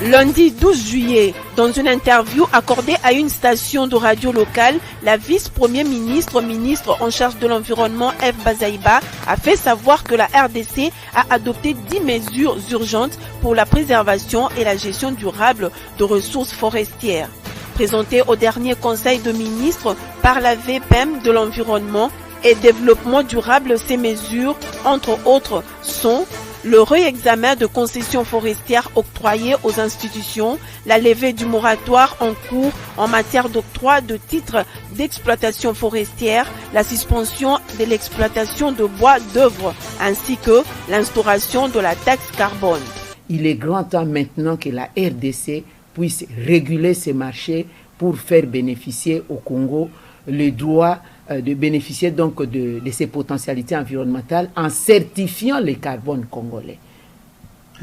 Lundi 12 juillet, dans une interview accordée à une station de radio locale, la vice-premier ministre en charge de l'environnement, F. Bazaïba, a fait savoir que la RDC a adopté 10 mesures urgentes pour la préservation et la gestion durable de ressources forestières. Présentées au dernier conseil de ministres par la VPM de l'environnement et développement durable, ces mesures, entre autres, sont le réexamen de concessions forestières octroyées aux institutions, la levée du moratoire en cours en matière d'octroi de titres d'exploitation forestière, la suspension de l'exploitation de bois d'œuvre, ainsi que l'instauration de la taxe carbone. Il est grand temps maintenant que la RDC puisse réguler ces marchés pour faire bénéficier au Congo le droit de bénéficier donc de ces potentialités environnementales en certifiant le carbone congolais.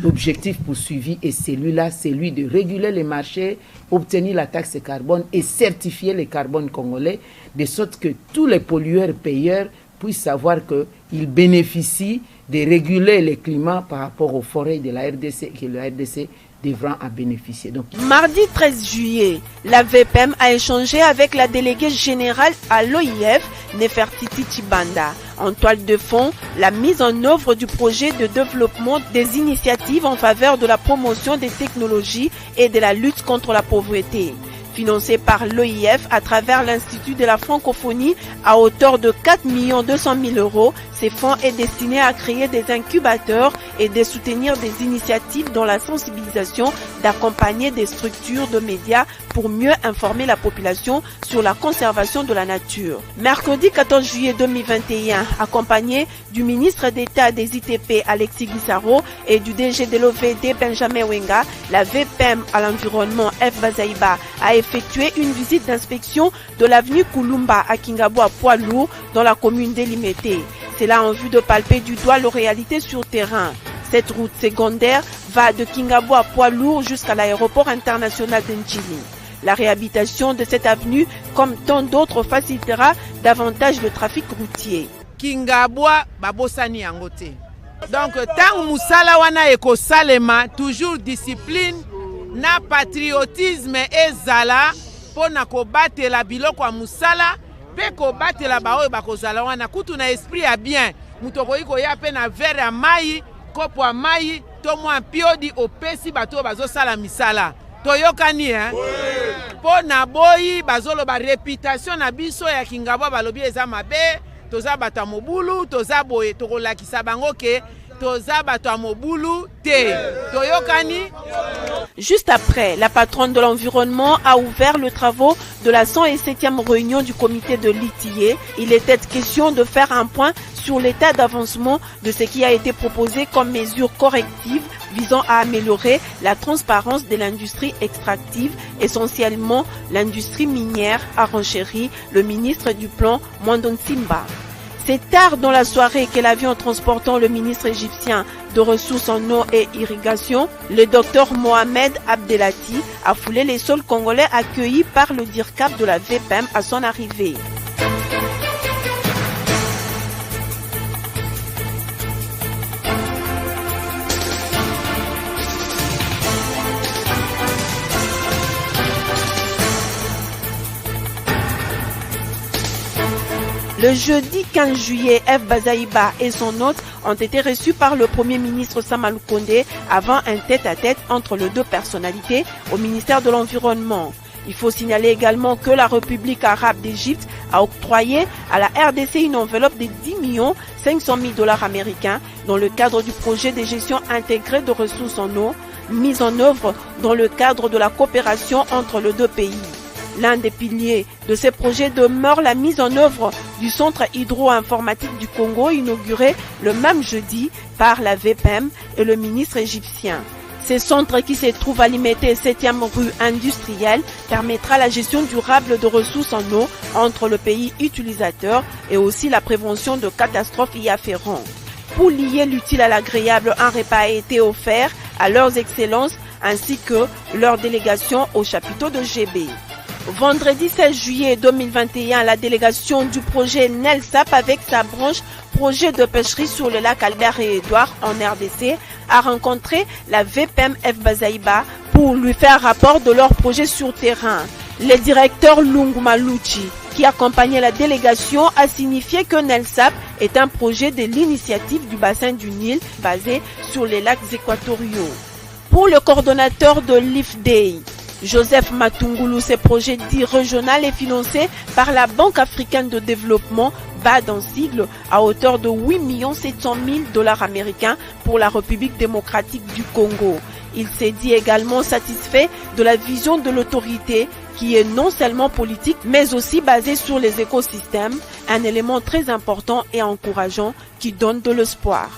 L'objectif poursuivi est celui de réguler les marchés, obtenir la taxe carbone et certifier le carbone congolais, de sorte que tous les pollueurs-payeurs puissent savoir qu'ils bénéficient de réguler le climat par rapport aux forêts de la RDC et que la RDC devront en bénéficier. Donc, mardi 13 juillet, la VPM a échangé avec la déléguée générale à l'OIF, Nefertiti Chibanda. En toile de fond, la mise en œuvre du projet de développement des initiatives en faveur de la promotion des technologies et de la lutte contre la pauvreté. Financé par l'OIF à travers l'Institut de la francophonie à hauteur de 4 200 000 €. Ces fonds est destiné à créer des incubateurs et de soutenir des initiatives dans la sensibilisation, d'accompagner des structures de médias pour mieux informer la population sur la conservation de la nature. Mercredi 14 juillet 2021, accompagné du ministre d'État des ITP Alexis Guissaro et du DG de l'OVD Benjamin Wenga, la VPM à l'environnement F. Bazaïba a effectué une visite d'inspection de l'avenue Kulumba à Kingaboua poids lourd dans la commune délimitée. C'est là en vue de palper du doigt les réalités sur terrain. Cette route secondaire va de Kingaboua poids lourd jusqu'à l'aéroport international d'Ntchili. La réhabilitation de cette avenue, comme tant d'autres, facilitera davantage le trafic routier. Kingaboua babosani yangote. Donc tant musala wana eko salema, toujours discipline na patriotisme ezala pona ko batela biloko ya musala pe ko batela baoyo bakozala wana kutu na esprit ya bien mutoko iko ya pe na verre ya mai kopo ya mai to mwa piodi opesi bato bazo sala misala toyokani pona boyi bazolo ba réputation na biso ya Kingaboua balobi eza mabe toza bata mobulu toza boye tokolakisa bango ke Juste après, la patronne de l'environnement a ouvert le travaux de la 107e réunion du comité de l'ITIE. Il était question de faire un point sur l'état d'avancement de ce qui a été proposé comme mesures correctives visant à améliorer la transparence de l'industrie extractive, essentiellement l'industrie minière, a renchéri le ministre du Plan, Mwandon Simba. C'est tard dans la soirée que l'avion transportant le ministre égyptien de ressources en eau et irrigation, le docteur Mohamed Abdelati, a foulé les sols congolais accueillis par le DIRCAP de la VPM à son arrivée. Le jeudi 15 juillet, F. Bazaïba et son hôte ont été reçus par le Premier ministre Samalou Kondé avant un tête-à-tête entre les deux personnalités au ministère de l'Environnement. Il faut signaler également que la République arabe d'Égypte a octroyé à la RDC une enveloppe de 10 500 000 $ américains dans le cadre du projet de gestion intégrée de ressources en eau, mis en œuvre dans le cadre de la coopération entre les deux pays. L'un des piliers de ces projets demeure la mise en œuvre du centre hydro-informatique du Congo inauguré le même jeudi par la VPM et le ministre égyptien. Ce centre qui se trouve à Limete 7e rue industrielle permettra la gestion durable de ressources en eau entre le pays utilisateur et aussi la prévention de catastrophes y afférentes. Pour lier l'utile à l'agréable, un repas a été offert à leurs excellences ainsi que leur délégation au chapiteau de GB. Vendredi 16 juillet 2021, la délégation du projet NELSAP avec sa branche projet de pêcherie sur le lac Albert et Édouard en RDC a rencontré la VPM F. Bazaïba pour pour lui faire rapport de leur projet sur terrain. Le directeur Lungu Maluchi, qui accompagnait la délégation, a signifié que NELSAP est un projet de l'initiative du bassin du Nil basé sur les lacs équatoriaux. Pour le coordonnateur de l'IFDEI, Joseph Matungulu, ce projet dit régional est financé par la Banque africaine de développement, BAD en sigle, à hauteur de 8 700 000 $ américains pour la République démocratique du Congo. Il s'est dit également satisfait de la vision de l'autorité qui est non seulement politique mais aussi basée sur les écosystèmes, un élément très important et encourageant qui donne de l'espoir.